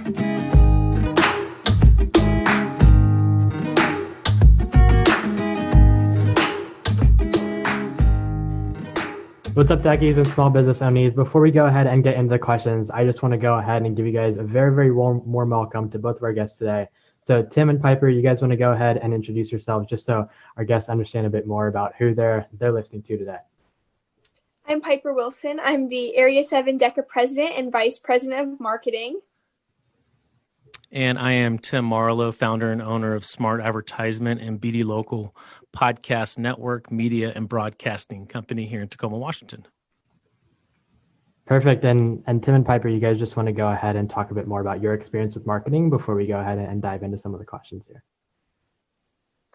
What's up, techies and small business owners? Before we go ahead and get into the questions, I just want to go ahead and give you guys a very, very warm welcome to both of our guests today. So Tim and Piper, you guys want to go ahead and introduce yourselves just so our guests understand a bit more about who they're listening to today. I'm Piper Wilson. I'm the Area 7 DECA President and Vice President of Marketing. And I am Tim Marlowe, founder and owner of Smart Advertisement and BD Local Podcast Network, Media and Broadcasting Company here in Tacoma, Washington. Perfect. And Tim and Piper, you guys just want to go ahead and talk a bit more about your experience with marketing before we go ahead and dive into some of the questions here.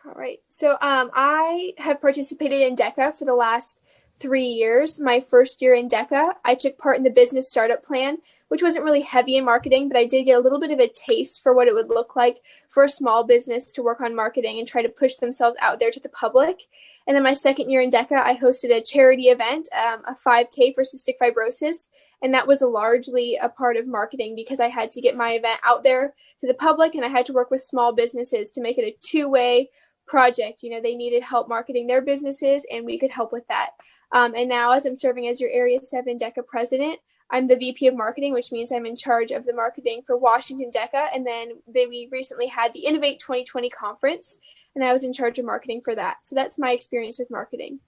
All right. So I have participated in DECA for the last 3 years. My first year in DECA, I took part in the business startup plan, which wasn't really heavy in marketing, but I did get a little bit of a taste for what it would look like for a small business to work on marketing and try to push themselves out there to the public. And then my second year in DECA, I hosted a charity event, a 5K for cystic fibrosis. And that was largely a part of marketing because I had to get my event out there to the public and I had to work with small businesses to make it a two-way project. You know, they needed help marketing their businesses and we could help with that. And now as I'm serving as your Area 7 DECA president, I'm the VP of marketing, which means I'm in charge of the marketing for Washington DECA. And then we recently had the Innovate 2020 conference, and I was in charge of marketing for that. So that's my experience with marketing.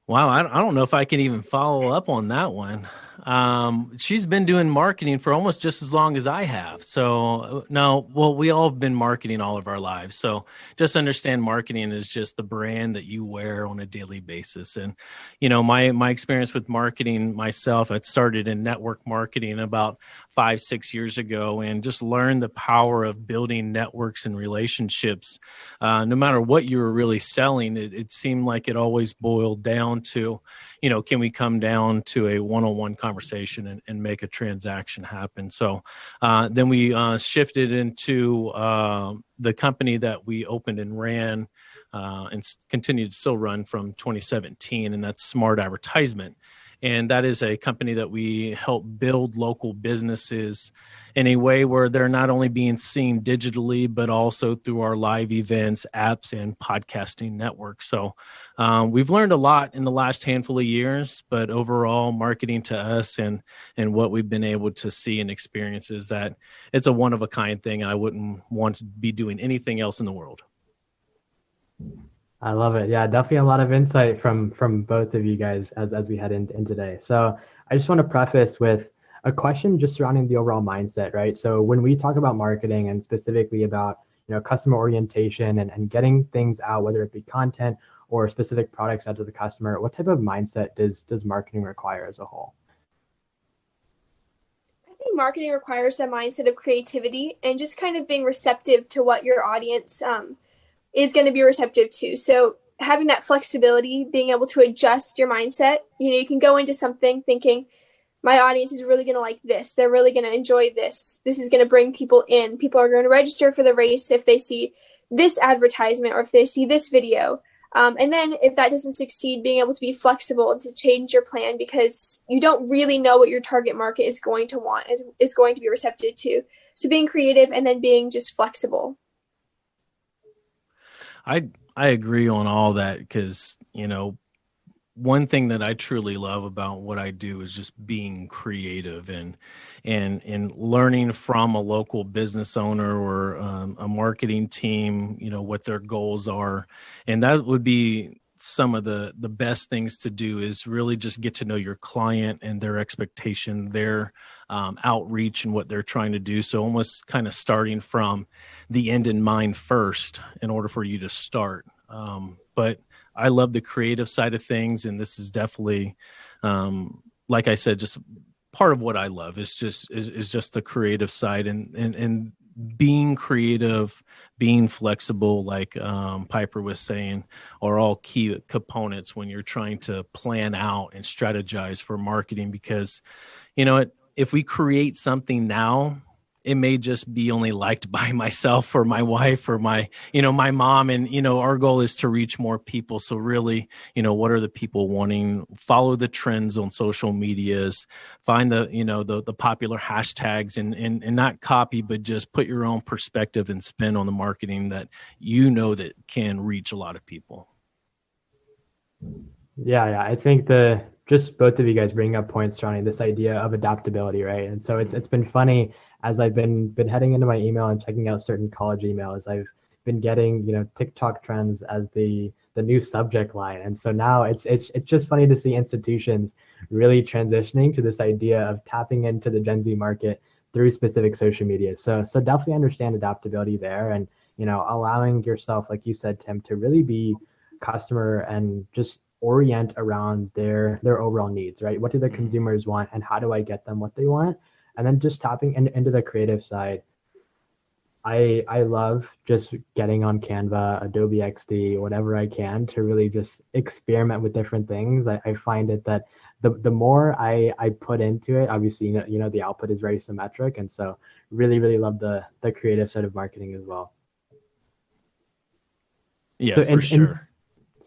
Wow, I don't know if I can even follow up on that one. She's been doing marketing for almost just as long as I have. So we all have been marketing all of our lives. So just understand marketing is just the brand that you wear on a daily basis. And, you know, my experience with marketing myself, I started in network marketing about 5-6 years ago and just learned the power of building networks and relationships. No matter what you were really selling, it seemed like it always boiled down to, you know, can we come down to a one-on-one conversation and make a transaction happen? So then we shifted into the company that we opened and ran and continued to still run from 2017, and that's Smart Advertisement. And that is a company that we help build local businesses in a way where they're not only being seen digitally, but also through our live events, apps, and podcasting network. So we've learned a lot in the last handful of years, but overall marketing to us and what we've been able to see and experience is that it's a one-of-a-kind thing. And I wouldn't want to be doing anything else in the world. I love it. Yeah, definitely a lot of insight from both of you guys as we head in today. So I just want to preface with a question just surrounding the overall mindset, right? So when we talk about marketing and specifically about, you know, customer orientation and getting things out, whether it be content or specific products out to the customer, what type of mindset does marketing require as a whole? I think marketing requires that mindset of creativity and just kind of being receptive to what your audience is going to be receptive to. So having that flexibility, being able to adjust your mindset, you know, you can go into something thinking, my audience is really going to like this. They're really going to enjoy this. This is going to bring people in. People are going to register for the race if they see this advertisement or if they see this video. And then if that doesn't succeed, being able to be flexible and to change your plan because you don't really know what your target market is going to want, is going to be receptive to. So being creative and then being just flexible. I agree on all that because, you know, one thing that I truly love about what I do is just being creative and learning from a local business owner or a marketing team, you know, what their goals are. And that would be some of the best things to do is really just get to know your client and their expectation, their outreach and what they're trying to do. So almost kind of starting from the end in mind first in order for you to start. But I love the creative side of things. And this is definitely, like I said, just part of what I love is just the creative side and being creative, being flexible, like Piper was saying, are all key components when you're trying to plan out and strategize for marketing. Because, you know, if we create something now, it may just be only liked by myself or my wife or my mom. And, our goal is to reach more people. So really, what are the people wanting? Follow the trends on social medias, find the popular hashtags and not copy, but just put your own perspective and spin on the marketing that that can reach a lot of people. Yeah. I think just both of you guys bring up points surrounding this idea of adaptability, right? And so it's been funny as I've been heading into my email and checking out certain college emails. I've been getting TikTok trends as the new subject line, and so now it's just funny to see institutions really transitioning to this idea of tapping into the Gen Z market through specific social media. So definitely understand adaptability there, and allowing yourself, like you said, Tim, to really be customer and just orient around their overall needs, right? What do the consumers want, and how do I get them what they want? And then just tapping into the creative side. I love just getting on Canva, Adobe XD, whatever I can to really just experiment with different things. I find it that the more I put into it, obviously, the output is very symmetric. And so really, really love the creative side of marketing as well. Yeah, so for sure.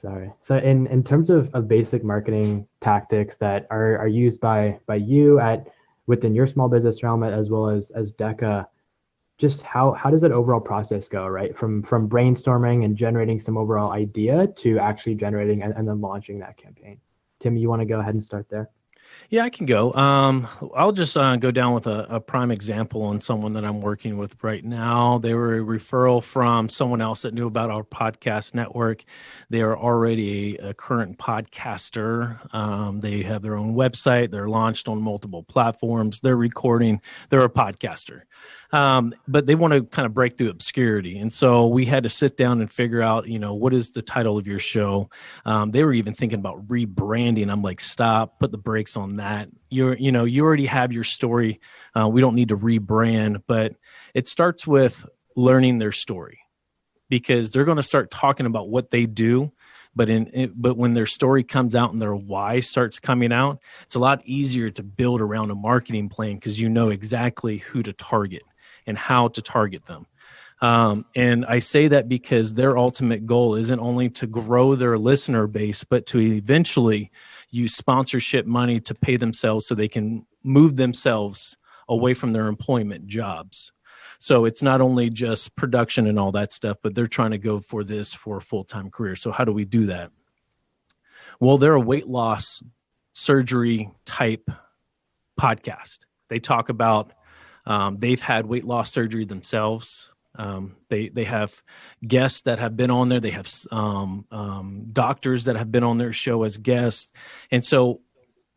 So in terms of basic marketing tactics that are used by you within your small business realm as well as DECA, just how does that overall process go, right? From brainstorming and generating some overall idea to actually generating and then launching that campaign. Tim, you want to go ahead and start there? Yeah, I can go. I'll just go down with a prime example on someone that I'm working with right now. They were a referral from someone else that knew about our podcast network. They are already a current podcaster. They have their own website. They're launched on multiple platforms. They're recording. They're a podcaster. But they want to kind of break through obscurity. And so we had to sit down and figure out, what is the title of your show? They were even thinking about rebranding. I'm like, stop, put the brakes on that. You already have your story. We don't need to rebrand, but it starts with learning their story, because they're going to start talking about what they do. But when their story comes out and their why starts coming out, it's a lot easier to build around a marketing plan, because you know exactly who to target and how to target them. And I say that because their ultimate goal isn't only to grow their listener base, but to eventually use sponsorship money to pay themselves so they can move themselves away from their employment jobs. So it's not only just production and all that stuff, but they're trying to go for this for a full-time career. So how do we do that? Well, they're a weight loss surgery type podcast. They talk about they've had weight loss surgery themselves. They have guests that have been on there. They have doctors that have been on their show as guests. And so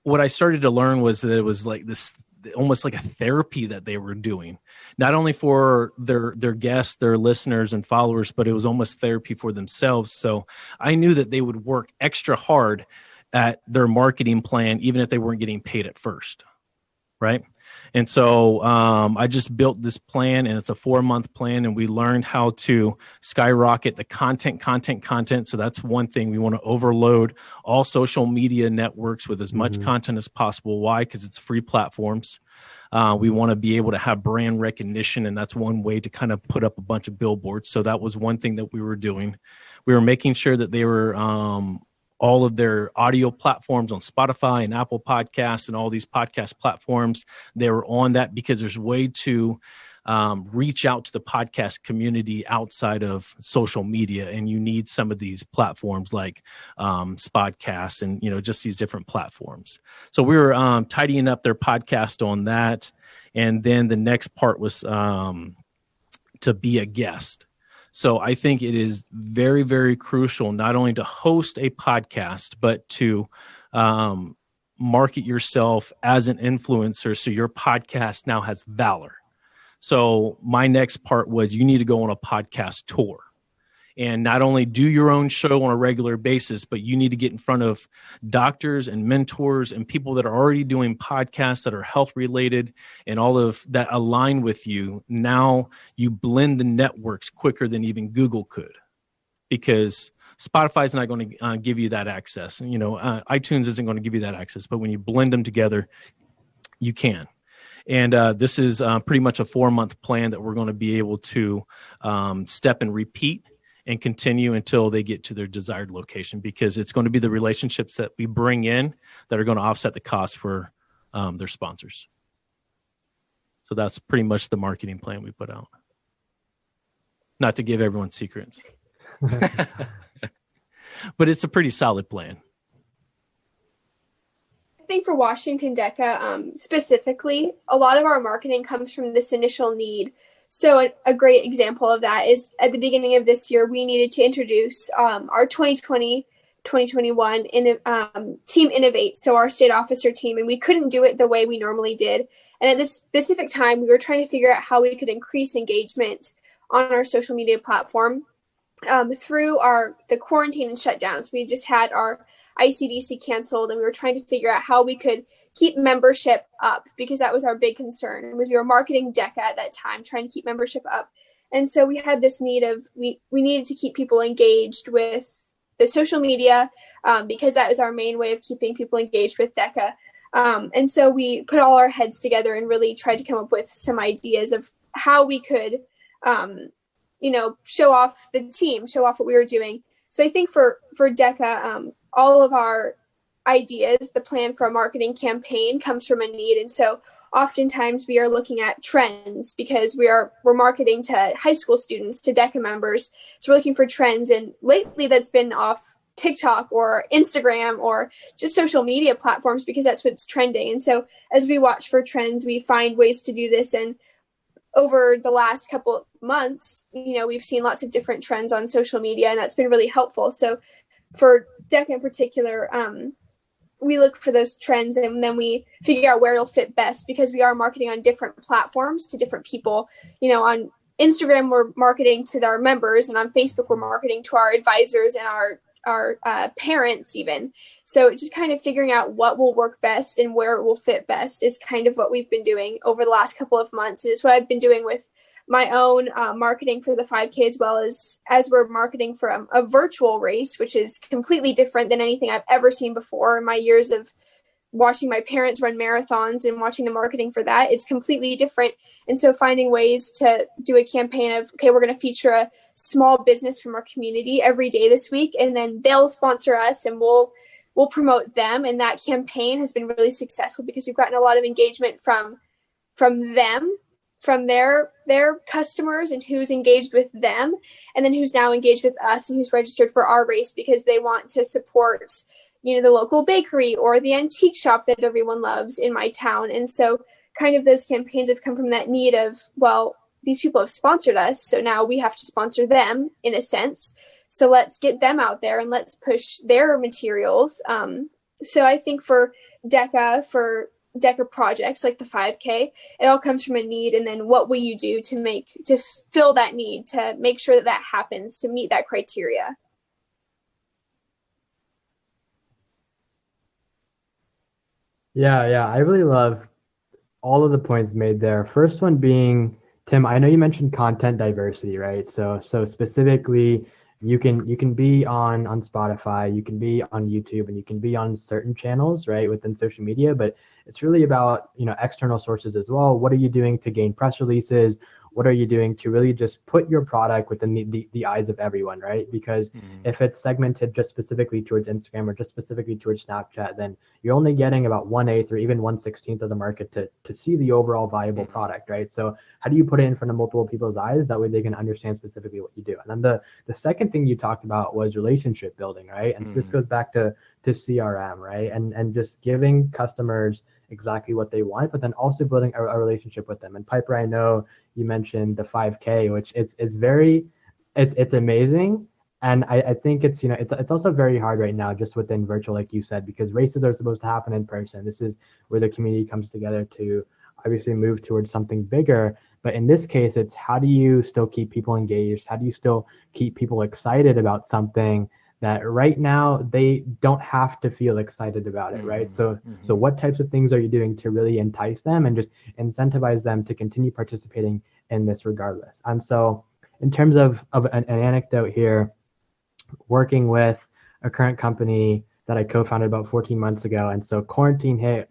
what I started to learn was that it was like this, almost like a therapy that they were doing, not only for their guests, their listeners and followers, but it was almost therapy for themselves. So I knew that they would work extra hard at their marketing plan, even if they weren't getting paid at first. Right. And so I just built this plan, and it's a 4-month plan, and we learned how to skyrocket the content. So that's one thing. We want to overload all social media networks with as much content as possible. Why? Because it's free platforms. We want to be able to have brand recognition, and that's one way to kind of put up a bunch of billboards. So that was one thing that we were doing. We were making sure that they were all of their audio platforms on Spotify and Apple Podcasts and all these podcast platforms. They were on that because there's a way to reach out to the podcast community outside of social media. And you need some of these platforms like Spodcasts and, just these different platforms. So we were tidying up their podcast on that. And then the next part was to be a guest. So I think it is very, very crucial not only to host a podcast, but to market yourself as an influencer so your podcast now has valor. So my next part was you need to go on a podcast tour. And not only do your own show on a regular basis, but you need to get in front of doctors and mentors and people that are already doing podcasts that are health related and all of that align with you. Now you blend the networks quicker than even Google could, because Spotify is not going to give you that access. iTunes isn't going to give you that access, but when you blend them together, you can. And this is pretty much a 4-month plan that we're going to be able to step and repeat and continue until they get to their desired location, because it's going to be the relationships that we bring in that are going to offset the cost for their sponsors. So that's pretty much the marketing plan we put out. Not to give everyone secrets, but it's a pretty solid plan. I think for Washington DECA specifically, a lot of our marketing comes from this initial need. So a great example of that is at the beginning of this year, we needed to introduce our 2020-2021 Team Innovate, so our state officer team, and we couldn't do it the way we normally did. And at this specific time, we were trying to figure out how we could increase engagement on our social media platform through the quarantine and shutdowns. We just had our ICDC canceled, and we were trying to figure out how we could keep membership up, because that was our big concern. And we were marketing DECA at that time, trying to keep membership up. And so we had this need of, we needed to keep people engaged with the social media because that was our main way of keeping people engaged with DECA. And so we put all our heads together and really tried to come up with some ideas of how we could, show off the team, show off what we were doing. So I think for DECA, all of our ideas, the plan for a marketing campaign comes from a need. And so oftentimes we are looking at trends, because we're marketing to high school students, to DECA members. So we're looking for trends. And lately that's been off TikTok or Instagram or just social media platforms, because that's what's trending. And so as we watch for trends, we find ways to do this. And over the last couple of months, we've seen lots of different trends on social media, and that's been really helpful. So for DECA in particular, we look for those trends, and then we figure out where it'll fit best, because we are marketing on different platforms to different people. On Instagram, we're marketing to our members, and on Facebook, we're marketing to our advisors and our parents even. So just kind of figuring out what will work best and where it will fit best is kind of what we've been doing over the last couple of months. It's what I've been doing with my own marketing for the 5K, as well as we're marketing for a virtual race, which is completely different than anything I've ever seen before. In my years of watching my parents run marathons and watching the marketing for that, it's completely different. And so finding ways to do a campaign of, okay, we're going to feature a small business from our community every day this week, and then they'll sponsor us and we'll promote them. And that campaign has been really successful, because we've gotten a lot of engagement from them, from their customers, and who's engaged with them, and then who's now engaged with us and who's registered for our race because they want to support, the local bakery or the antique shop that everyone loves in my town. And so kind of those campaigns have come from that need of, well, these people have sponsored us, so now we have to sponsor them in a sense. So let's get them out there and let's push their materials. So I think for DECA projects like the 5K, it all comes from a need. And then what will you do to fill that need, to make sure that happens, to meet that criteria? Yeah, I really love all of the points made there. First one being, Tim, I know you mentioned content diversity, right? So specifically, you can be on Spotify, you can be on YouTube, and you can be on certain channels, right, within social media, but it's really about, external sources as well. What are you doing to gain press releases? What are you doing to really just put your product within the eyes of everyone, right? Because if it's segmented just specifically towards Instagram or just specifically towards Snapchat, then you're only getting about 1/8 or even 1/16 of the market to see the overall viable product, right? So how do you put it in front of multiple people's eyes? That way they can understand specifically what you do. And then the second thing you talked about was relationship building, right? And so this goes back to CRM, right? And just giving customers exactly what they want, but then also building a relationship with them. And Piper, I know you mentioned the 5K, which it's amazing. And I think it's also very hard right now, just within virtual, like you said, because races are supposed to happen in person. This is where the community comes together to obviously move towards something bigger. But in this case, it's how do you still keep people engaged? How do you still keep people excited about something that right now they don't have to feel excited about it, right? So what types of things are you doing to really entice them and just incentivize them to continue participating in this regardless? And so in terms of an anecdote here, working with a current company that I co-founded about 14 months ago. And so quarantine hit,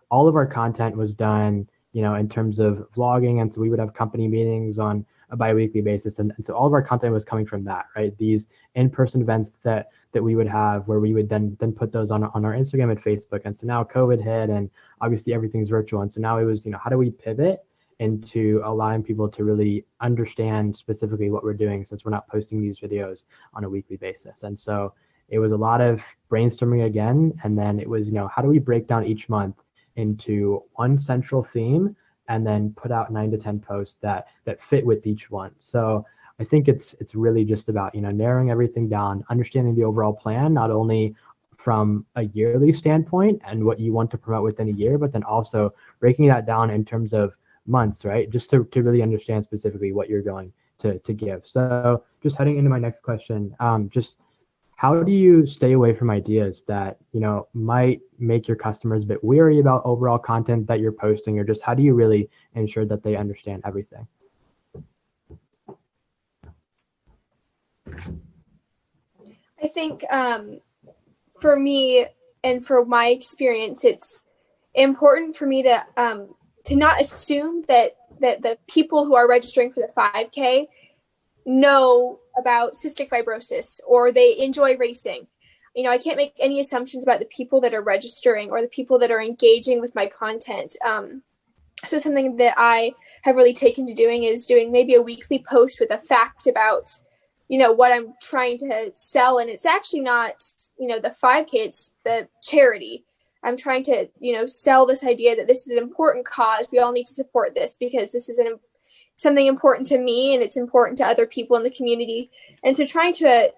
all of our content was done, in terms of vlogging. And so we would have company meetings on a bi-weekly basis. And so all of our content was coming from that, right? These in-person events that we would have where we would then put those on our Instagram and Facebook. And so now COVID hit and obviously everything's virtual. And so now it was, how do we pivot into allowing people to really understand specifically what we're doing, since we're not posting these videos on a weekly basis. And so it was a lot of brainstorming again. And then it was, how do we break down each month into one central theme and then put out 9 to 10 posts that fit with each one. So I think it's really just about, narrowing everything down, understanding the overall plan, not only from a yearly standpoint and what you want to promote within a year, but then also breaking that down in terms of months, right? Just to really understand specifically what you're going to give. So just heading into my next question, just how do you stay away from ideas that, might make your customers a bit weary about overall content that you're posting, or just how do you really ensure that they understand everything? I think for me and for my experience, it's important for me to not assume that the people who are registering for the 5K know about cystic fibrosis or they enjoy racing. I can't make any assumptions about the people that are registering or the people that are engaging with my content. So something that I have really taken to doing is doing maybe a weekly post with a fact about, what I'm trying to sell. And it's actually not, the 5K, it's the charity. I'm trying to, sell this idea that this is an important cause. We all need to support this because this is something important to me and it's important to other people in the community. And so trying to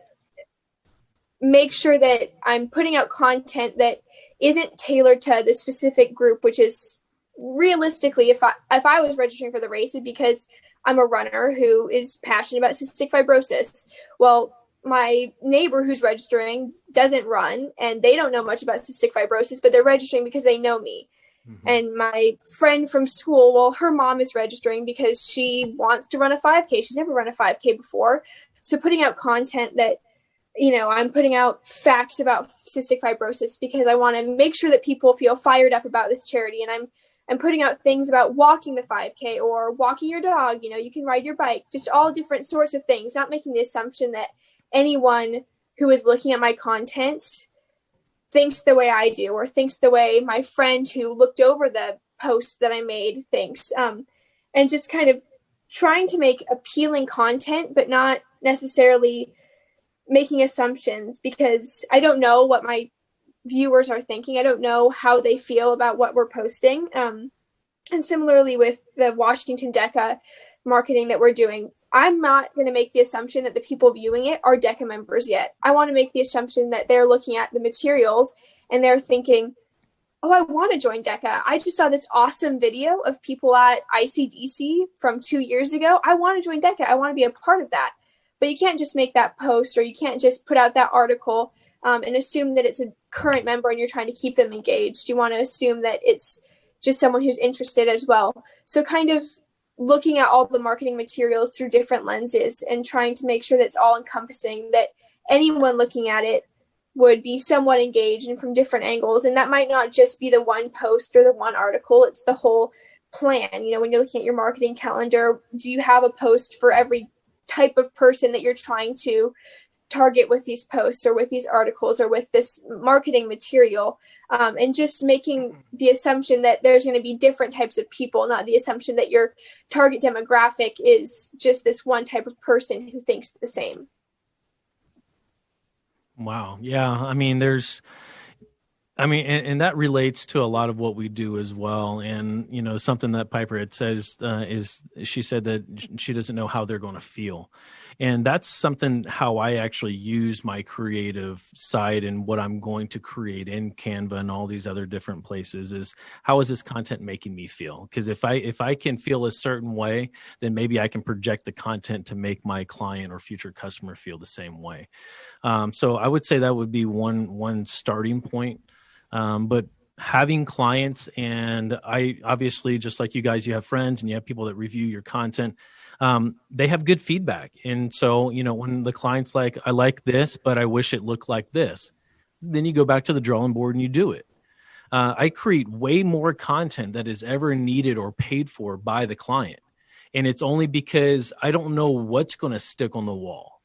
make sure that I'm putting out content that isn't tailored to the specific group, which is realistically, if I was registering for the race, it'd because I'm a runner who is passionate about cystic fibrosis. Well, my neighbor who's registering doesn't run and they don't know much about cystic fibrosis, but they're registering because they know me. Mm-hmm. And my friend from school, well, her mom is registering because she wants to run a 5K. She's never run a 5K before. So putting out content that, I'm putting out facts about cystic fibrosis because I want to make sure that people feel fired up about this charity. And I'm putting out things about walking the 5K or walking your dog. You can ride your bike, just all different sorts of things, not making the assumption that anyone who is looking at my content thinks the way I do or thinks the way my friend who looked over the post that I made thinks. And just kind of trying to make appealing content, but not necessarily making assumptions because I don't know what my viewers are thinking. I don't know how they feel about what we're posting. And similarly with the Washington DECA marketing that we're doing, I'm not going to make the assumption that the people viewing it are DECA members yet. I want to make the assumption that they're looking at the materials and they're thinking, oh, I want to join DECA. I just saw this awesome video of people at ICDC from 2 years ago. I want to join DECA. I want to be a part of that. But you can't just make that post or you can't just put out that article and assume that it's a current member and you're trying to keep them engaged. You want to assume that it's just someone who's interested as well. So kind of looking at all the marketing materials through different lenses and trying to make sure that it's all encompassing, that anyone looking at it would be somewhat engaged and from different angles. And that might not just be the one post or the one article, it's the whole plan. When you're looking at your marketing calendar, do you have a post for every type of person that you're trying to target with these posts or with these articles or with this marketing material? And just making the assumption that there's going to be different types of people, not the assumption that your target demographic is just this one type of person who thinks the same. Wow. Yeah. And that relates to a lot of what we do as well. And, something that Piper had says is she said that she doesn't know how they're going to feel. And that's something how I actually use my creative side and what I'm going to create in Canva and all these other different places is how is this content making me feel? Because if I can feel a certain way, then maybe I can project the content to make my client or future customer feel the same way. So I would say that would be one starting point. But having clients, and I obviously, just like you guys, you have friends and you have people that review your content. They have good feedback. And so, when the client's like, I like this, but I wish it looked like this, then you go back to the drawing board and you do it. I create way more content that is ever needed or paid for by the client. And it's only because I don't know what's going to stick on the wall.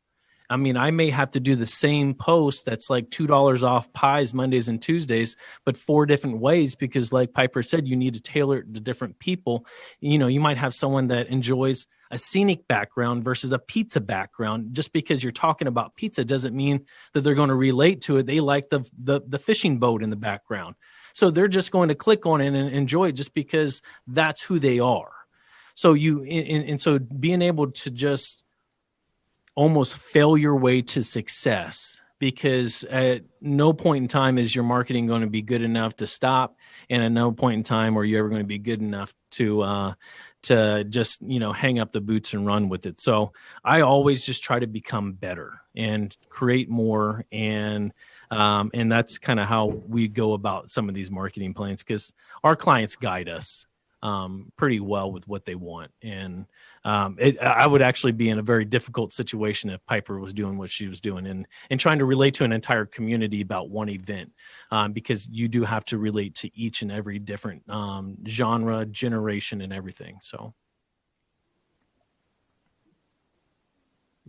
I mean, I may have to do the same post that's like $2 off pies Mondays and Tuesdays, but 4 different ways, because like Piper said, you need to tailor it to different people. You know, you might have someone that enjoys a scenic background versus a pizza background. Just because you're talking about pizza doesn't mean that they're going to relate to it. They like the fishing boat in the background. So they're just going to click on it and enjoy it just because that's who they are. So so being able to just almost fail your way to success, because at no point in time is your marketing going to be good enough to stop, and at no point in time are you ever going to be good enough to just, you know, hang up the boots and run with it. So I always just try to become better and create more, and that's kind of how we go about some of these marketing plans, because our clients guide us pretty well with what they want. And I would actually be in a very difficult situation if Piper was doing what she was doing and trying to relate to an entire community about one event, because you do have to relate to each and every different genre, generation, and everything. So.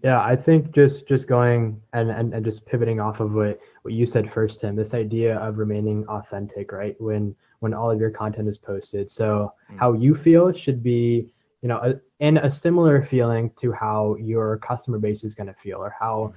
Yeah, I think just going and just pivoting off of what you said first, Tim, this idea of remaining authentic, right? When all of your content is posted. So how you feel should be, you know, in a similar feeling to how your customer base is going to feel, or how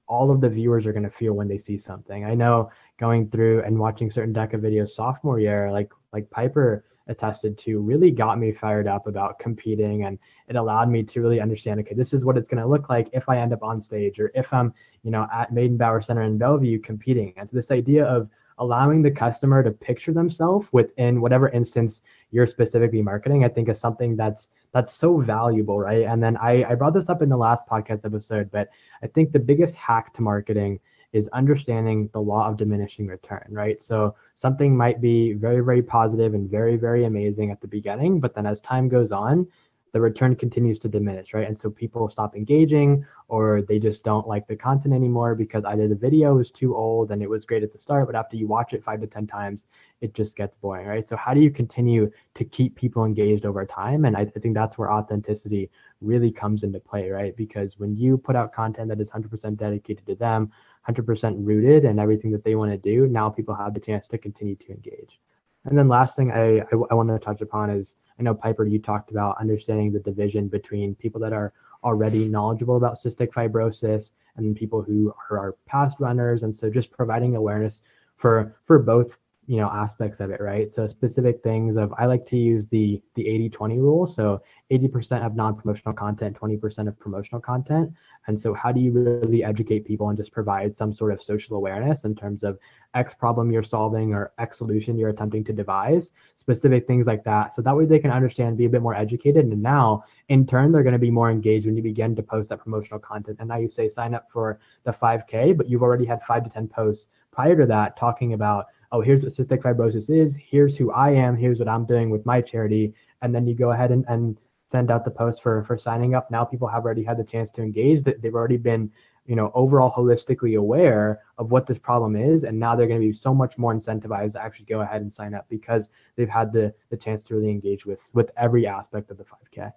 all of the viewers are going to feel when they see something. I know going through and watching certain DECA videos sophomore year, like Piper attested to, really got me fired up about competing, and it allowed me to really understand, okay, this is what it's going to look like if I end up on stage, or if I'm, you know, at Maidenbauer Center in Bellevue competing. And so this idea of allowing the customer to picture themselves within whatever instance you're specifically marketing, I think is something that's so valuable, right? And then I brought this up in the last podcast episode, but I think the biggest hack to marketing is understanding the law of diminishing return, right? So something might be very, very positive and very, very amazing at the beginning, but then as time goes on, the return continues to diminish, right? And so people stop engaging, or they just don't like the content anymore because either the video is too old and it was great at the start, but after you watch it 5 to 10 times, it just gets boring, right? So how do you continue to keep people engaged over time? And I think that's where authenticity really comes into play, right? Because when you put out content that is 100% dedicated to them, 100% rooted in everything that they want to do, now people have the chance to continue to engage. And then last thing I want to touch upon is, I know, Piper, you talked about understanding the division between people that are already knowledgeable about cystic fibrosis and people who are past runners. And so just providing awareness for both, you know, aspects of it, right? So specific things of, I like to use the 80-20 rule. So 80% of non-promotional content, 20% of promotional content. And so how do you really educate people and just provide some sort of social awareness in terms of X problem you're solving or X solution you're attempting to devise, specific things like that. So that way they can understand, be a bit more educated. And now in turn, they're going to be more engaged when you begin to post that promotional content. And now you say, sign up for the 5K, but you've already had 5 to 10 posts prior to that talking about, oh, here's what cystic fibrosis is, here's who I am, here's what I'm doing with my charity. And then you go ahead and send out the post for signing up. Now people have already had the chance to engage, that they've already been, you know, overall holistically aware of what this problem is. And now they're going to be so much more incentivized to actually go ahead and sign up because they've had the chance to really engage with every aspect of the 5K.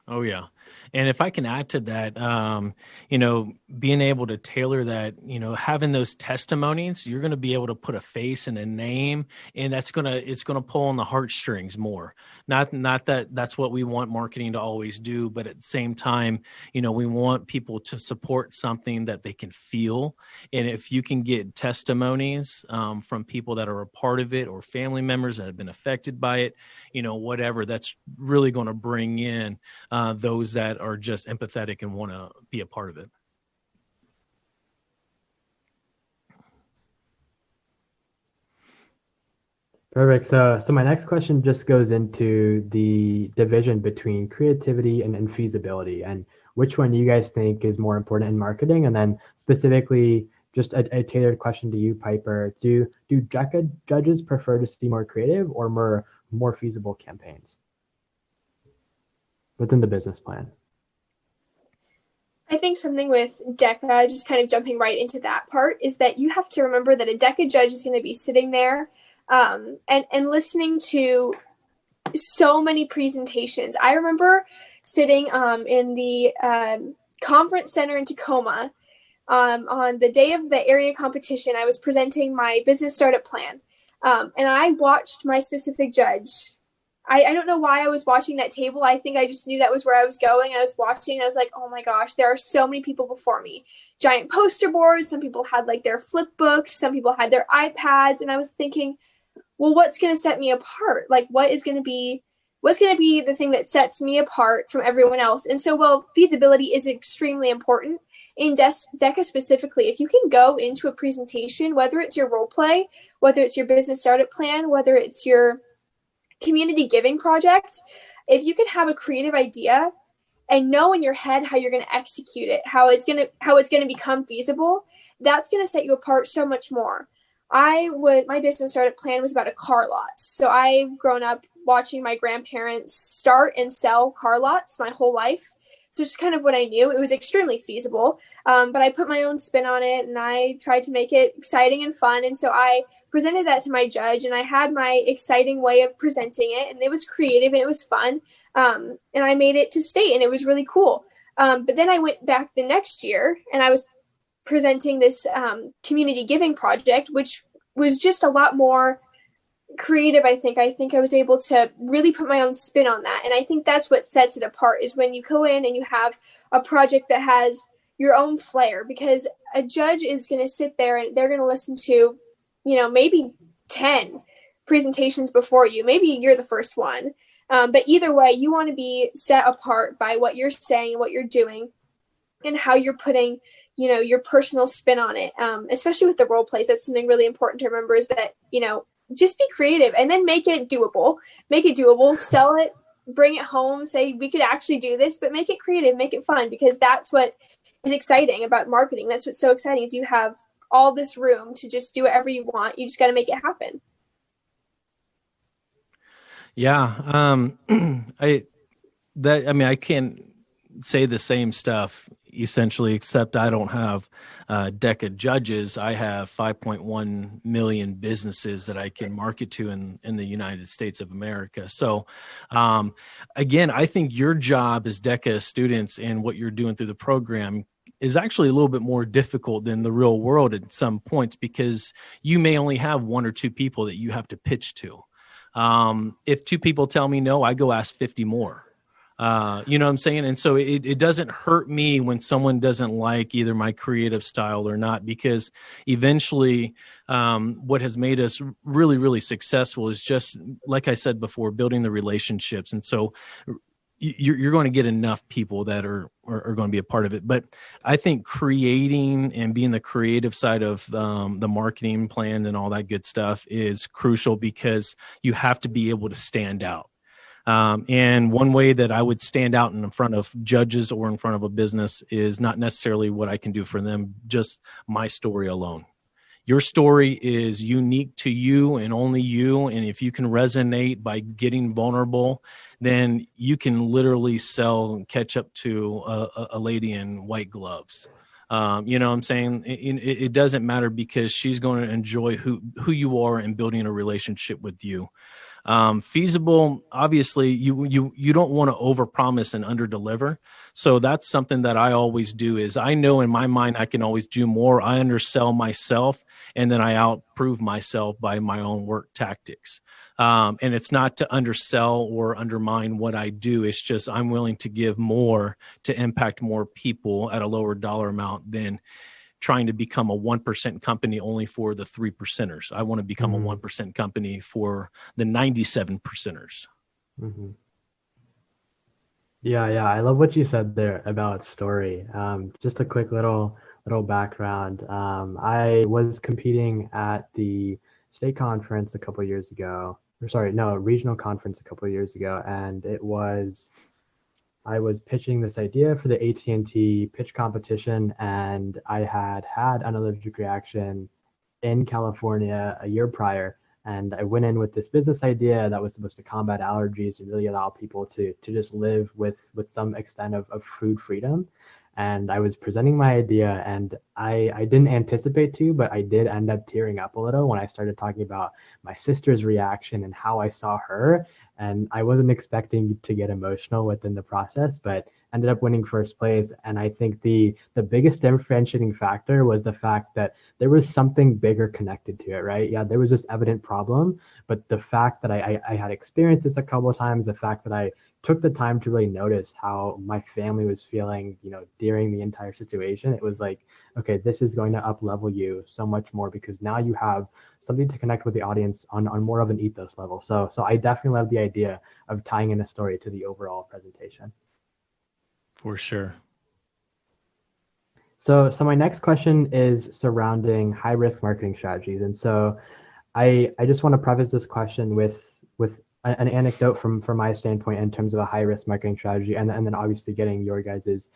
Oh, yeah. And if I can add to that, you know, being able to tailor that, you know, having those testimonies, you're going to be able to put a face and a name, and it's going to pull on the heartstrings more. Not that that's what we want marketing to always do, but at the same time, you know, we want people to support something that they can feel. And if you can get testimonies from people that are a part of it, or family members that have been affected by it, you know, whatever, that's really going to bring in those that are just empathetic and want to be a part of it. Perfect. So my next question just goes into the division between creativity and feasibility, and which one do you guys think is more important in marketing? And then specifically, just a tailored question to you, Piper. Do DECA judges prefer to see more creative or more feasible campaigns within the business plan? I think something with DECA, just kind of jumping right into that part, is that you have to remember that a DECA judge is going to be sitting there and listening to so many presentations. I remember sitting in the conference center in Tacoma on the day of the area competition. I was presenting my business startup plan, and I watched my specific judge. I don't know why I was watching that table. I think I just knew that was where I was going. I was watching and I was like, oh my gosh, there are so many people before me. Giant poster boards. Some people had like their flip books. Some people had their iPads. And I was thinking, well, what's going to set me apart? Like, what's going to be the thing that sets me apart from everyone else? And so, well, feasibility is extremely important in DECA specifically. If you can go into a presentation, whether it's your role play, whether it's your business startup plan, whether it's your community giving project, if you can have a creative idea and know in your head how you're going to execute it, how it's going to become feasible, that's going to set you apart so much more. My business startup plan was about a car lot. So I've grown up watching my grandparents start and sell car lots my whole life. So it's kind of what I knew. It was extremely feasible, but I put my own spin on it and I tried to make it exciting and fun. And so I presented that to my judge and I had my exciting way of presenting it, and it was creative and it was fun. And I made it to state and it was really cool. But then I went back the next year and I was presenting this community giving project, which was just a lot more creative. I think I was able to really put my own spin on that. And I think that's what sets it apart, is when you go in and you have a project that has your own flair, because a judge is going to sit there and they're going to listen to, maybe 10 presentations before you. Maybe you're the first one. But either way, you want to be set apart by what you're saying and what you're doing and how you're putting, your personal spin on it. Especially with the role plays, that's something really important to remember, is that, just be creative and then make it doable, sell it, bring it home, say we could actually do this, but make it creative, make it fun, because that's what is exciting about marketing. That's what's so exciting, is you have all this room to just do whatever you want. You just got to make it happen. Yeah. I can't say the same stuff essentially, except I don't have DECA judges. I have 5.1 million businesses that I can market to in the United States of America. So again, I think your job as DECA students and what you're doing through the program is actually a little bit more difficult than the real world at some points, because you may only have one or two people that you have to pitch to. If two people tell me no, I go ask 50 more. You know what I'm saying? And so it doesn't hurt me when someone doesn't like either my creative style or not, because eventually what has made us really, really successful is just, like I said before, building the relationships. And so you're going to get enough people that are going to be a part of it. But I think creating and being the creative side of the marketing plan and all that good stuff is crucial, because you have to be able to stand out. And one way that I would stand out in front of judges or in front of a business is not necessarily what I can do for them, just my story alone. Your story is unique to you and only you. And if you can resonate by getting vulnerable, then you can literally sell ketchup to a lady in white gloves. You know what I'm saying? It doesn't matter, because she's going to enjoy who you are and building a relationship with you. Feasible, obviously, you don't want to overpromise and underdeliver. So that's something that I always do, is I know in my mind I can always do more. I undersell myself, and then I outprove myself by my own work tactics. And it's not to undersell or undermine what I do. It's just I'm willing to give more to impact more people at a lower dollar amount than trying to become a 1% company only for the 3%ers. I want to become a 1% company for the 97%ers. Mm-hmm. Yeah. I love what you said there about story. Just a quick little background. I was competing at the state conference a couple of years ago. Regional conference a couple of years ago, and I was pitching this idea for the AT&T pitch competition, and I had an allergic reaction in California a year prior. And I went in with this business idea that was supposed to combat allergies and really allow people to just live with some extent of food freedom. and I was presenting my idea, and I didn't anticipate to, but I did end up tearing up a little when I started talking about my sister's reaction and how I saw her. And I wasn't expecting to get emotional within the process, but ended up winning first place. And I think the biggest differentiating factor was the fact that there was something bigger connected to it, right? Yeah, there was this evident problem, but the fact that I had experienced this a couple of times, the fact that I took the time to really notice how my family was feeling, during the entire situation, it was like, okay, this is going to up level you so much more because now you have something to connect with the audience on more of an ethos level. So I definitely love the idea of tying in a story to the overall presentation. For sure. So my next question is surrounding high risk marketing strategies. And so I just want to preface this question with an anecdote from my standpoint in terms of a high risk marketing strategy, and then obviously getting your guys's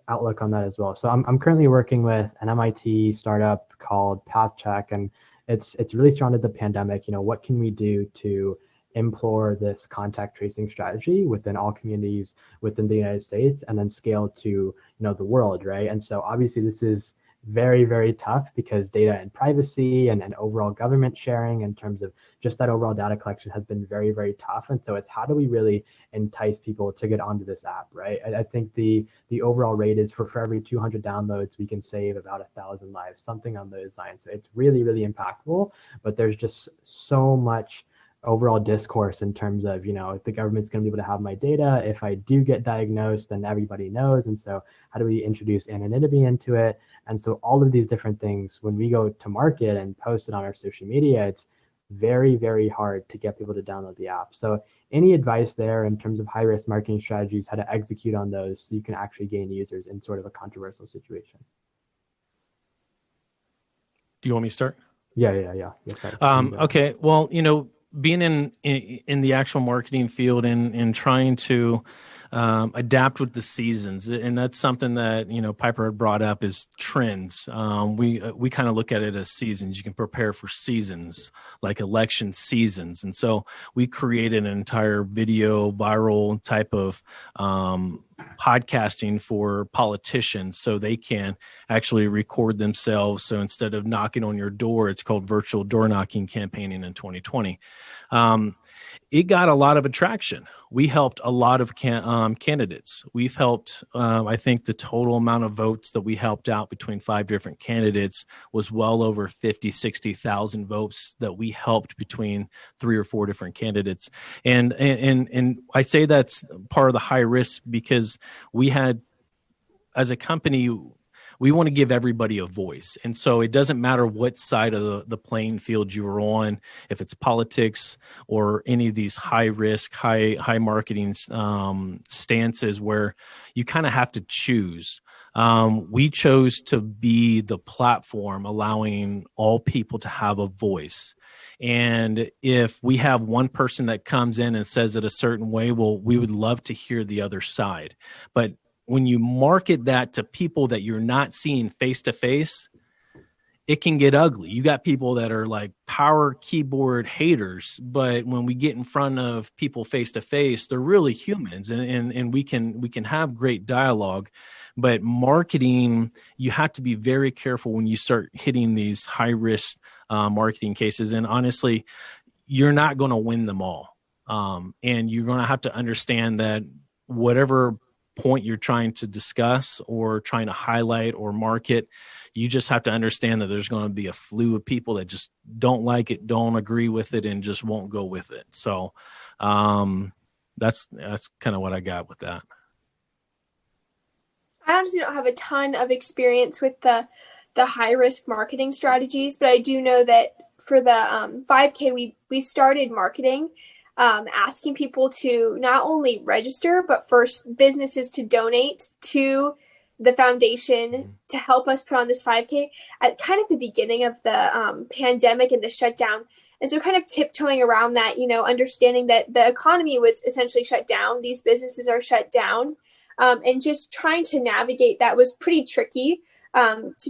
outlook on that as well. So I'm currently working with an MIT startup called PathCheck, and it's really surrounded the pandemic. What can we do to implore this contact tracing strategy within all communities within the United States, and then scale to the world, right? And so obviously this is very, very tough because data and privacy and overall government sharing in terms of just that overall data collection has been very, very tough. And so it's how do we really entice people to get onto this app, right? I think the overall rate is for every 200 downloads, we can save about 1,000 lives, something on those lines. So it's really, really impactful, but there's just so much overall discourse in terms of, if the government's going to be able to have my data, if I do get diagnosed, then everybody knows. And so how do we introduce anonymity into it? And so all of these different things, when we go to market and post it on our social media, it's very, very hard to get people to download the app. So any advice there in terms of high risk marketing strategies, how to execute on those so you can actually gain users in sort of a controversial situation? Do you want me to start? Yeah. Yes, okay. Well, being in the actual marketing field and trying to adapt with the seasons, and that's something that Piper had brought up is trends. We kind of look at it as seasons. You can prepare for seasons like election seasons, and so we created an entire video viral type of podcasting for politicians so they can actually record themselves. So instead of knocking on your door, it's called virtual door knocking campaigning in 2020. It got a lot of attraction. We helped a lot of candidates. We've helped, I think the total amount of votes that we helped out between 5 different candidates was well over 50, 60,000 votes that we helped between 3 or 4 different candidates. And I say that's part of the high risk because we had, as a company, we want to give everybody a voice. And so it doesn't matter what side of the playing field you are on, if it's politics or any of these high risk, high marketing stances where you kind of have to choose. We chose to be the platform allowing all people to have a voice. And if we have one person that comes in and says it a certain way, well, we would love to hear the other side. But when you market that to people that you're not seeing face to face, it can get ugly. You got people that are like power keyboard haters, but when we get in front of people face to face, they're really humans, and we can have great dialogue. But marketing, you have to be very careful when you start hitting these high risk marketing cases. And honestly, you're not going to win them all. And you're going to have to understand that whatever point you're trying to discuss or trying to highlight or market, you just have to understand that there's going to be a slew of people that just don't like it, don't agree with it, and just won't go with it. So that's kind of what I got with that. I honestly don't have a ton of experience with the high risk marketing strategies, but I do know that for the 5K, we started marketing, asking people to not only register, but first businesses to donate to the foundation to help us put on this 5K at kind of the beginning of the pandemic and the shutdown. And so kind of tiptoeing around that, understanding that the economy was essentially shut down. These businesses are shut down. And just trying to navigate that was pretty tricky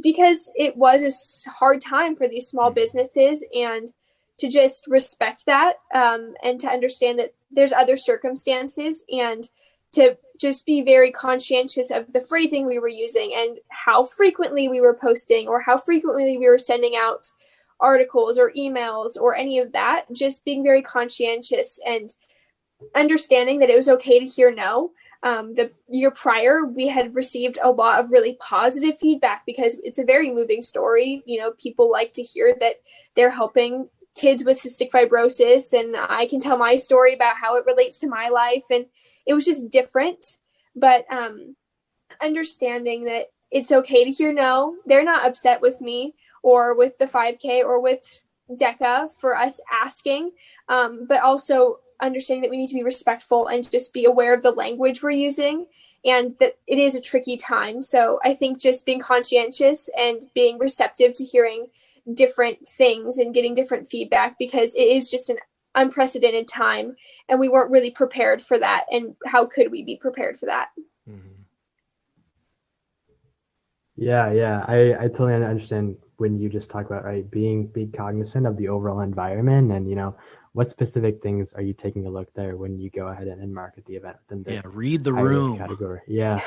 because it was a hard time for these small businesses, and to just respect that and to understand that there's other circumstances, and to just be very conscientious of the phrasing we were using and how frequently we were posting or how frequently we were sending out articles or emails or any of that. Just being very conscientious and understanding that it was okay to hear no. The year prior, we had received a lot of really positive feedback because it's a very moving story. You know, people like to hear that they're helping kids with cystic fibrosis, and I can tell my story about how it relates to my life. And it was just different, but understanding that it's okay to hear no. They're not upset with me or with the 5K or with DECA for us asking, but also understanding that we need to be respectful and just be aware of the language we're using and that it is a tricky time. So I think just being conscientious and being receptive to hearing different things and getting different feedback, because it is just an unprecedented time and we weren't really prepared for that. And how could we be prepared for that? Mm-hmm. Yeah. I totally understand when you just talk about, right, being cognizant of the overall environment and, you know, what specific things are you taking a look there when you go ahead and market the event within this read the high-risk room category? Yeah.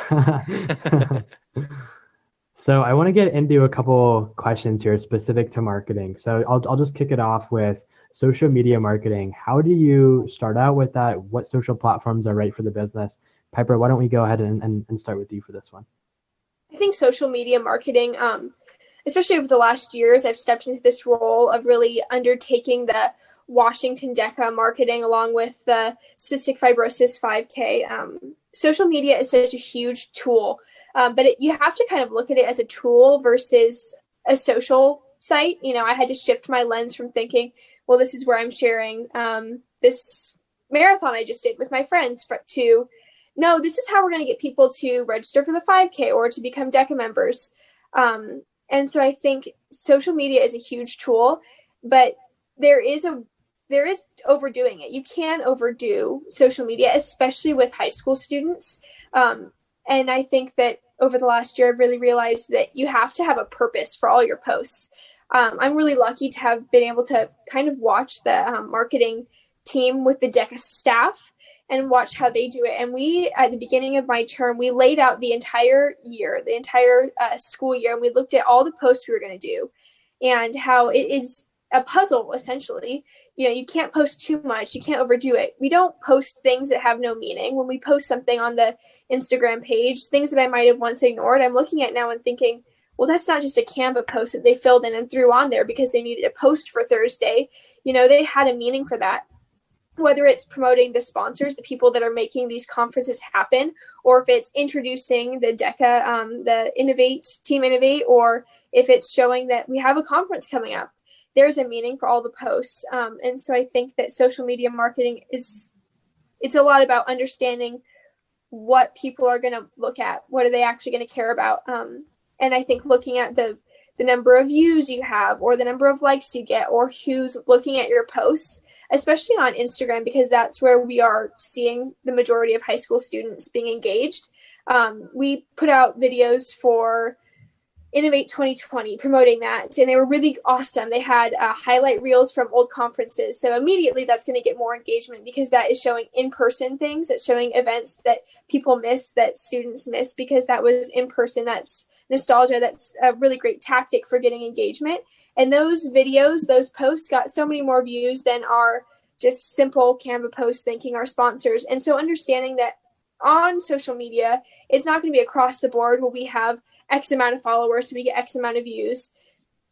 So I want to get into a couple questions here specific to marketing. So I'll just kick it off with social media marketing. How do you start out with that? What social platforms are right for the business? Piper, why don't we go ahead and start with you for this one? I think social media marketing, especially over the last years, I've stepped into this role of really undertaking the Washington DECA marketing along with the cystic fibrosis 5K. Social media is such a huge tool, but you have to kind of look at it as a tool versus a social site. You know, I had to shift my lens from thinking, well, this is where I'm sharing this marathon I just did with my friends to, no, this is how we're going to get people to register for the 5K or to become DECA members. And so I think social media is a huge tool, but there is overdoing it. You can overdo social media, especially with high school students. And I think that over the last year, I've really realized that you have to have a purpose for all your posts. I'm really lucky to have been able to kind of watch the marketing team with the DECA staff and watch how they do it. And we, at the beginning of my term, we laid out the entire year, the entire school year, and we looked at all the posts we were going to do and how it is a puzzle, essentially. You know, you can't post too much. You can't overdo it. We don't post things that have no meaning. When we post something on the Instagram page, things that I might have once ignored, I'm looking at now and thinking, well, that's not just a Canva post that they filled in and threw on there because they needed a post for Thursday. You know, they had a meaning for that. Whether it's promoting the sponsors, the people that are making these conferences happen, or if it's introducing the DECA, the Team Innovate, or if it's showing that we have a conference coming up. There's a meaning for all the posts. And so I think that social media marketing it's a lot about understanding what people are going to look at. What are they actually going to care about? And I think looking at the number of views you have or the number of likes you get or who's looking at your posts, especially on Instagram, because that's where we are seeing the majority of high school students being engaged. We put out videos for Innovate 2020 promoting that, and they were really awesome. They had highlight reels from old conferences, so immediately that's going to get more engagement because that is showing in-person things. It's showing events that people miss, that students miss, because that was in person. That's nostalgia. That's a really great tactic for getting engagement. And those videos, those posts got so many more views than our just simple Canva posts thanking our sponsors. And so understanding that on social media, it's not going to be across the board where we have X amount of followers, so we get X amount of views.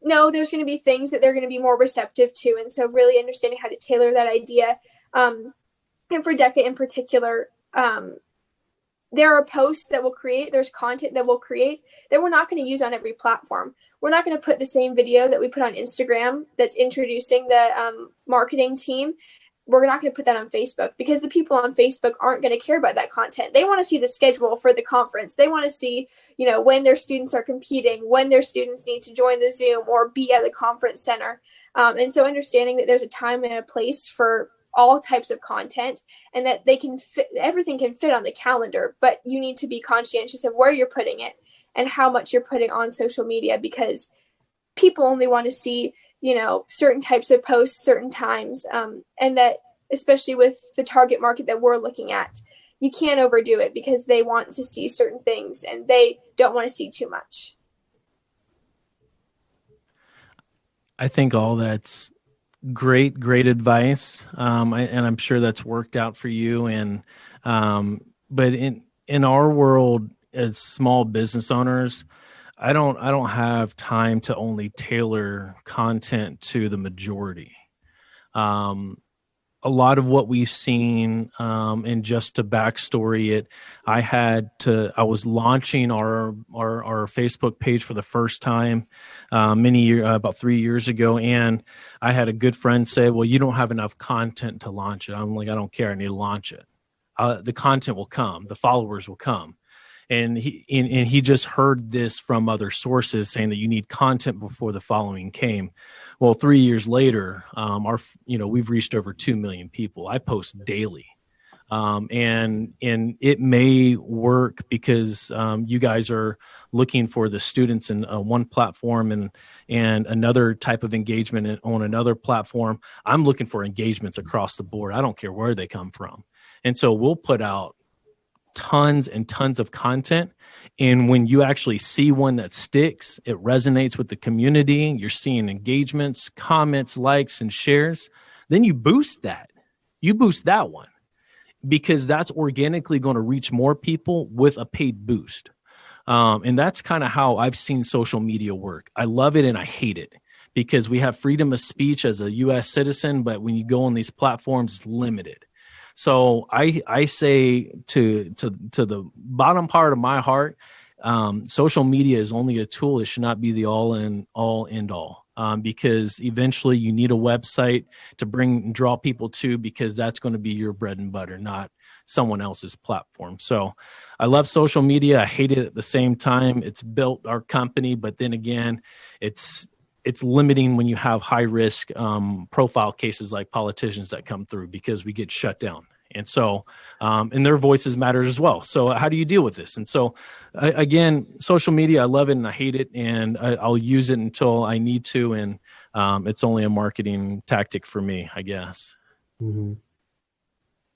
No, there's going to be things that they're going to be more receptive to. And so really understanding how to tailor that idea. And for DECA in particular, there are posts that we'll create, there's content that we'll create that we're not going to use on every platform. We're not going to put the same video that we put on Instagram that's introducing the marketing team. We're not going to put that on Facebook because the people on Facebook aren't going to care about that content. They want to see the schedule for the conference. They want to see, you know, when their students are competing, when their students need to join the Zoom or be at the conference center. And so understanding that there's a time and a place for all types of content and that they can fit, everything can fit on the calendar, but you need to be conscientious of where you're putting it and how much you're putting on social media, because people only want to see, you know, certain types of posts, certain times. And that, especially with the target market that we're looking at, you can't overdo it because they want to see certain things and they don't want to see too much. I think all that's great advice. And I'm sure that's worked out for you. And, but in our world as small business owners, I don't have time to only tailor content to the majority. A lot of what we've seen, and just to backstory it, I was launching our Facebook page for the first time, about 3 years ago. And I had a good friend say, well, you don't have enough content to launch it. I'm like, I don't care. I need to launch it. The content will come, the followers will come. And he just heard this from other sources saying that you need content before the following came. Well, 3 years later, we've reached over 2 million people. I post daily. And it may work because you guys are looking for the students in one platform and another type of engagement on another platform. I'm looking for engagements across the board. I don't care where they come from. And so we'll put out tons and tons of content. And when you actually see one that sticks, it resonates with the community, you're seeing engagements, comments, likes, and shares, then you boost that. You boost that one because that's organically going to reach more people with a paid boost. And that's kind of how I've seen social media work. I love it and I hate it because we have freedom of speech as a U.S. citizen, but when you go on these platforms, it's limited. So I say to the bottom part of my heart, social media is only a tool. It should not be the all end all. Because eventually you need a website to draw people to, because that's going to be your bread and butter, not someone else's platform. So I love social media. I hate it at the same time. It's built our company, but then again, it's limiting when you have high risk profile cases like politicians that come through because we get shut down. And so, and their voices matter as well. So how do you deal with this? And so again, social media, I love it and I hate it, and I'll use it until I need to. And it's only a marketing tactic for me, I guess. Mm-hmm.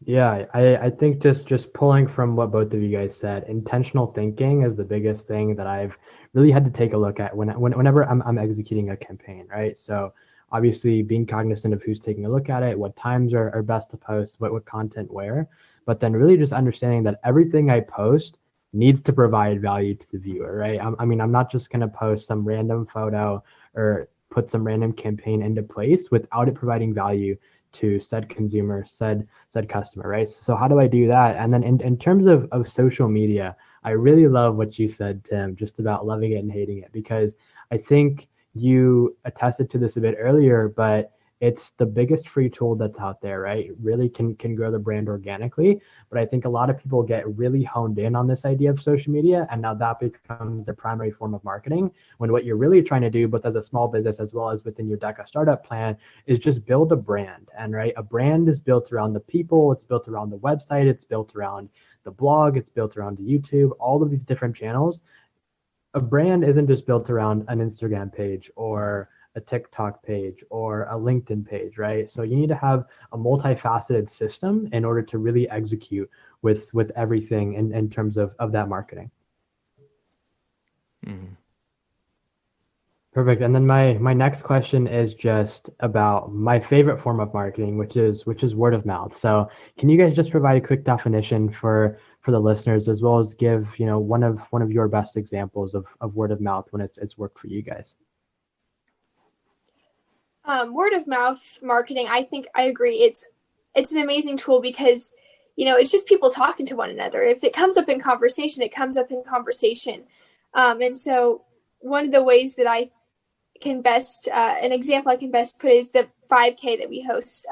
Yeah, I think just pulling from what both of you guys said, intentional thinking is the biggest thing that I've really had to take a look at whenever I'm executing a campaign, right? So obviously being cognizant of who's taking a look at it, what times are best to post, what content where, but then really just understanding that everything I post needs to provide value to the viewer, right? I'm not just going to post some random photo or put some random campaign into place without it providing value to said consumer, said customer, right? So how do I do that? And then in terms of social media, I really love what you said, Tim, just about loving it and hating it, because I think you attested to this a bit earlier, but it's the biggest free tool that's out there, right? It really can grow the brand organically. But I think a lot of people get really honed in on this idea of social media, and now that becomes the primary form of marketing, when what you're really trying to do, both as a small business as well as within your DECA startup plan, is just build a brand. And right, a brand is built around the people, it's built around the website, it's built around the blog, it's built around the YouTube, all of these different channels. A brand isn't just built around an Instagram page or a TikTok page or a LinkedIn page, right? So you need to have a multifaceted system in order to really execute with everything in terms of that marketing. Mm-hmm. Perfect. And then my next question is just about my favorite form of marketing, which is word of mouth. So can you guys just provide a quick definition for the listeners, as well as give one of your best examples of word of mouth when it's worked for you guys? Word of mouth marketing, I think I agree. It's an amazing tool because, it's just people talking to one another. If it comes up in conversation, it comes up in conversation. And so one of the ways that I can best, an example I can best put is the 5K that we host.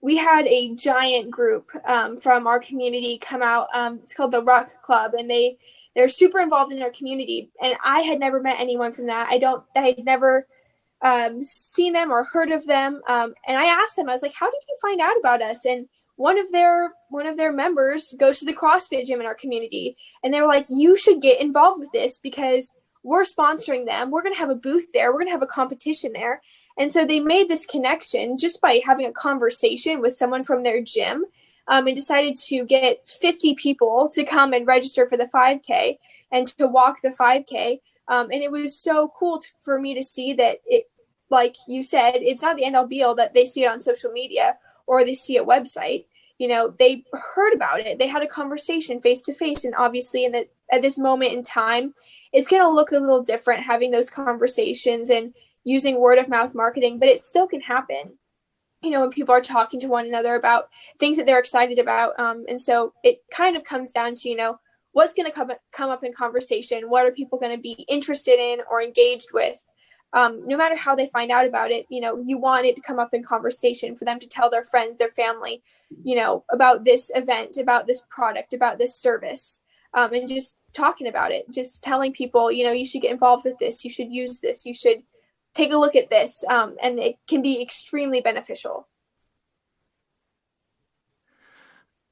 We had a giant group from our community come out. It's called the Rock Club, and they're super involved in our community. And I had never met anyone from that. I had never seen them or heard of them. And I asked them, I was like, how did you find out about us? And one of their members goes to the CrossFit gym in our community. And they were like, you should get involved with this because we're sponsoring them. We're going to have a booth there. We're going to have a competition there. And so they made this connection just by having a conversation with someone from their gym. and decided to get 50 people to come and register for the 5K and to walk the 5K. And it was so cool for me to see that it, like you said, it's not the end all be all that they see it on social media or they see a website. They heard about it. They had a conversation face to face. And obviously at this moment in time, it's going to look a little different having those conversations and using word of mouth marketing, but it still can happen, when people are talking to one another about things that they're excited about. And so it kind of comes down to, what's going to come up in conversation? What are people going to be interested in or engaged with? No matter how they find out about it, you want it to come up in conversation for them to tell their friends, their family, about this event, about this product, about this service, and just talking about it, just telling people, you should get involved with this. You should use this. You should take a look at this. And it can be extremely beneficial.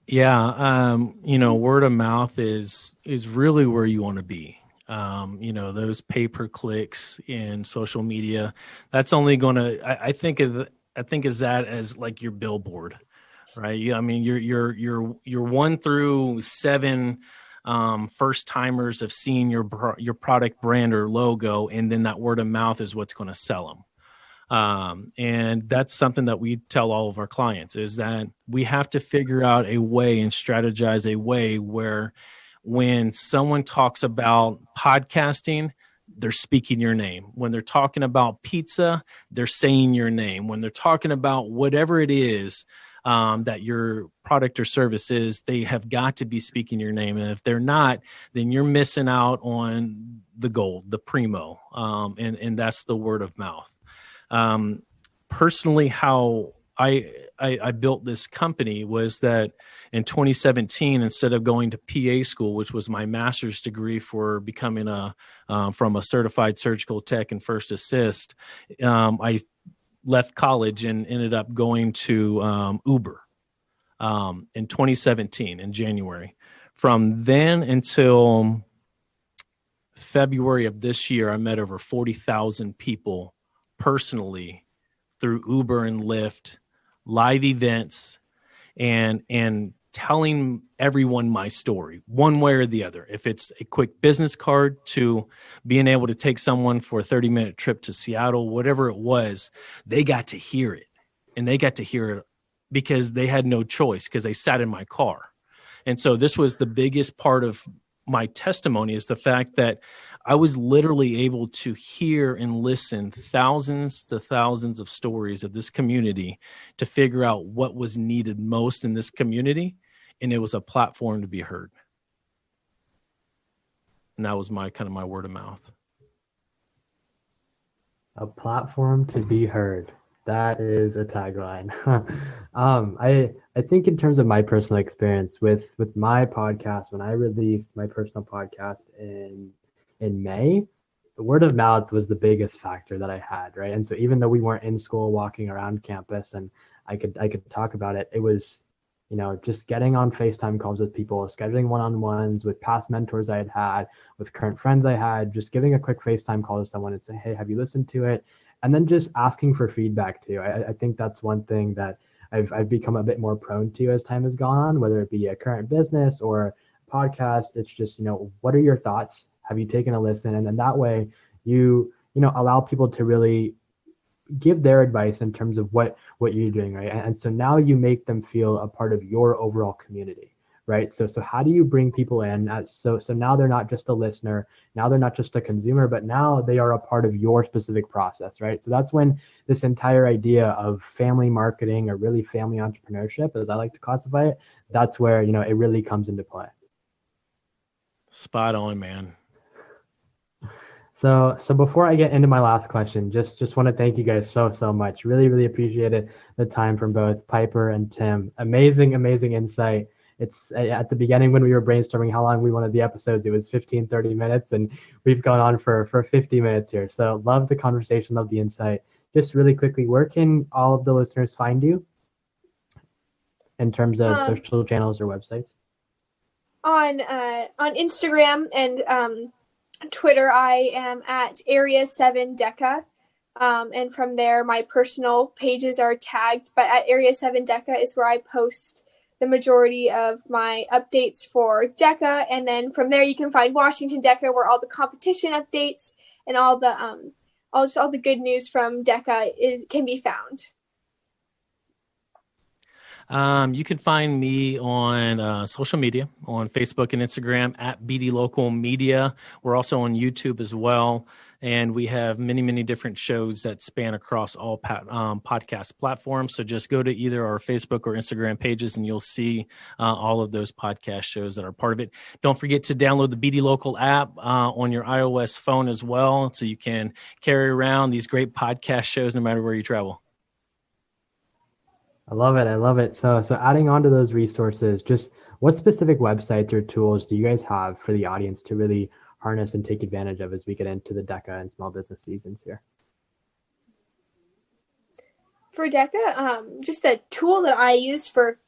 Yeah. Word of mouth is really where you want to be. Those pay-per-clicks in social media, that's only going to, I think is that as like your billboard, right? You're 1 through 7 first timers of seeing your product brand or logo, and then that word of mouth is what's going to sell them. And that's something that we tell all of our clients, is that we have to figure out a way and strategize a way where when someone talks about podcasting, they're speaking your name. When they're talking about pizza, they're saying your name. When they're talking about whatever it is that your product or service is, they have got to be speaking your name. And if they're not, then you're missing out on the gold, the primo. And that's the word of mouth. Personally, how I built this company was that in 2017, instead of going to PA school, which was my master's degree for becoming from a certified surgical tech and first assist, I left college and ended up going to Uber in 2017 in January. From then until February of this year, I met over 40,000 people personally through Uber and Lyft, live events, and telling everyone my story one way or the other. If it's a quick business card to being able to take someone for a 30-minute trip to Seattle, whatever it was, they got to hear it. And they got to hear it because they had no choice, because they sat in my car. And so this was the biggest part of my testimony, is the fact that I was literally able to hear and listen thousands to thousands of stories of this community to figure out what was needed most in this community. And it was a platform to be heard. And that was my word of mouth. A platform to be heard. That is a tagline. I think in terms of my personal experience with my podcast, when I released my personal podcast in May, the word of mouth was the biggest factor that I had, right? And so even though we weren't in school walking around campus and I could talk about it, it was, just getting on FaceTime calls with people, scheduling one-on-ones with past mentors I had, with current friends I had, just giving a quick FaceTime call to someone and say, hey, have you listened to it? And then just asking for feedback too. I think that's one thing that I've become a bit more prone to as time has gone on, whether it be a current business or a podcast. It's just, what are your thoughts? Have you taken a listen? And then that way you allow people to really give their advice in terms of what you're doing, right? And so now you make them feel a part of your overall community, right? So how do you bring people in? So now they're not just a listener, now they're not just a consumer, but now they are a part of your specific process, right? So that's when this entire idea of family marketing, or really family entrepreneurship, as I like to classify it, that's where, it really comes into play. Spot on, man. So before I get into my last question, just want to thank you guys so much. Really, really appreciated the time from both Piper and Tim. Amazing insight. It's at the beginning when we were brainstorming how long we wanted the episodes, it was 15-30 minutes, and we've gone on for 50 minutes here. So love the conversation, love the insight. Just really quickly, where can all of the listeners find you in terms of social channels or websites? On Instagram and Twitter, I am at Area 7 DECA. And from there, my personal pages are tagged, but at Area 7 DECA is where I post the majority of my updates for DECA. And then from there, you can find Washington DECA, where all the competition updates and all the good news from DECA can be found. You can find me on social media, on Facebook and Instagram at BD Local Media. We're also on YouTube as well. And we have many, many different shows that span across all podcast platforms. So just go to either our Facebook or Instagram pages and you'll see all of those podcast shows that are part of it. Don't forget to download the BD Local app on your iOS phone as well, so you can carry around these great podcast shows no matter where you travel. I love it. I love it. So adding on to those resources, just what specific websites or tools do you guys have for the audience to really harness and take advantage of as we get into the DECA and small business seasons here? For DECA, just a tool that I use for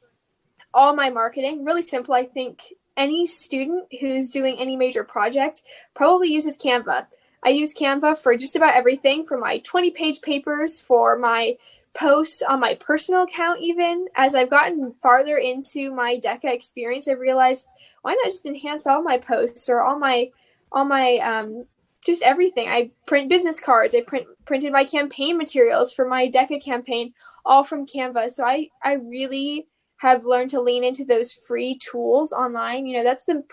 all my marketing, really simple. I think any student who's doing any major project probably uses Canva. I use Canva for just about everything, for my 20-page papers, for my posts on my personal account. Even as I've gotten farther into my DECA experience, I've realized, why not just enhance all my posts or all my just everything. I print business cards. I printed my campaign materials for my DECA campaign, all from Canva. So I really have learned to lean into those free tools online. That's the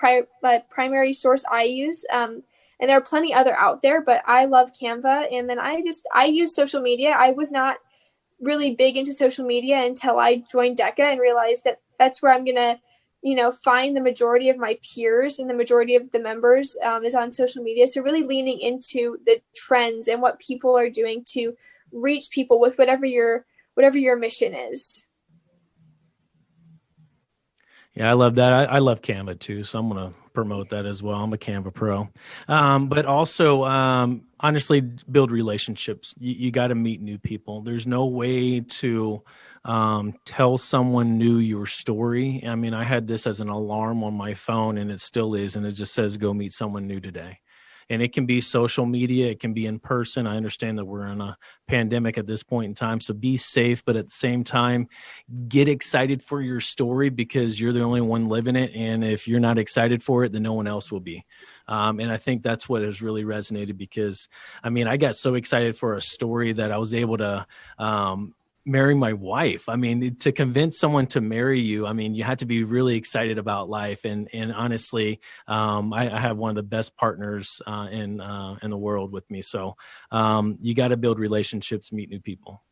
primary source I use. And there are plenty other out there, but I love Canva. And then I use social media. I was not really big into social media until I joined DECA and realized that that's where I'm going to find the majority of my peers and the majority of the members is on social media. So really leaning into the trends and what people are doing to reach people with whatever your mission is. Yeah, I love that. I love Canva too, so I'm going to promote that as well. I'm a Canva pro. But also, honestly, build relationships. You got to meet new people. There's no way to tell someone new your story. I mean, I had this as an alarm on my phone, and it still is, and it just says, go meet someone new today. And it can be social media, it can be in person. I understand that we're in a pandemic at this point in time, so be safe, but at the same time, get excited for your story, because you're the only one living it. And if you're not excited for it, then no one else will be. And I think that's what has really resonated, because, I mean, I got so excited for a story that I was able to marry my wife. I mean, to convince someone to marry you, I mean, you have to be really excited about life. And honestly, I have one of the best partners in the world with me. So you got to build relationships, meet new people.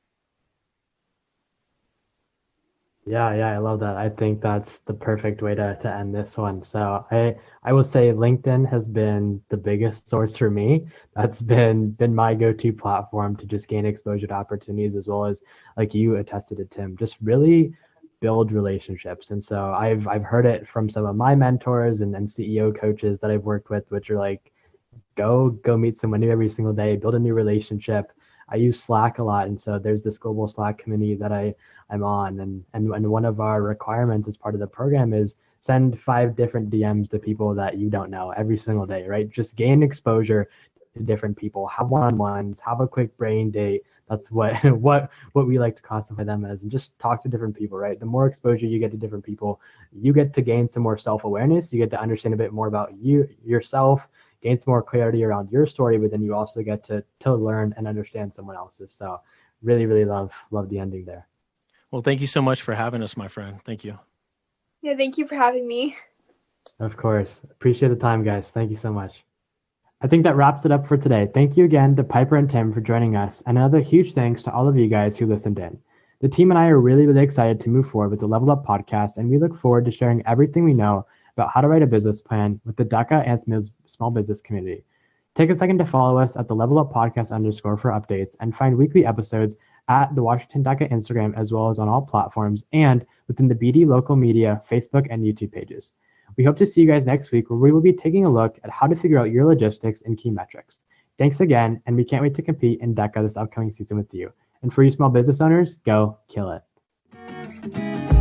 Yeah, I love that. I think that's the perfect way to end this one. So I will say LinkedIn has been the biggest source for me. That's been my go-to platform to just gain exposure to opportunities, as well as, like you attested to, Tim, just really build relationships. And so I've heard it from some of my mentors and CEO coaches that I've worked with, which are like, go meet someone new every single day, build a new relationship. I use Slack a lot, and so there's this global Slack community that I'm on, and one of our requirements as part of the program is send 5 different DMs to people that you don't know every single day, right? Just gain exposure to different people, have one-on-ones, have a quick brain date. That's what we like to classify them as, and just talk to different people, right? The more exposure you get to different people, you get to gain some more self-awareness. You get to understand a bit more about yourself, gain some more clarity around your story, but then you also get to learn and understand someone else's. So really, really love the ending there. Well, thank you so much for having us, my friend. Thank you. Yeah, thank you for having me. Of course. Appreciate the time, guys. Thank you so much. I think that wraps it up for today. Thank you again to Piper and Tim for joining us, and another huge thanks to all of you guys who listened in. The team and I are really, really excited to move forward with the Level Up podcast, and we look forward to sharing everything we know about how to write a business plan with the DECA and small business community. Take a second to follow us at the Level Up Podcast _ for updates, and find weekly episodes at the Washington DECA Instagram, as well as on all platforms and within the BD Local Media Facebook and YouTube pages. We hope to see you guys next week, where we will be taking a look at how to figure out your logistics and key metrics. Thanks again, and we can't wait to compete in DECA this upcoming season with you. And for you small business owners, go kill it.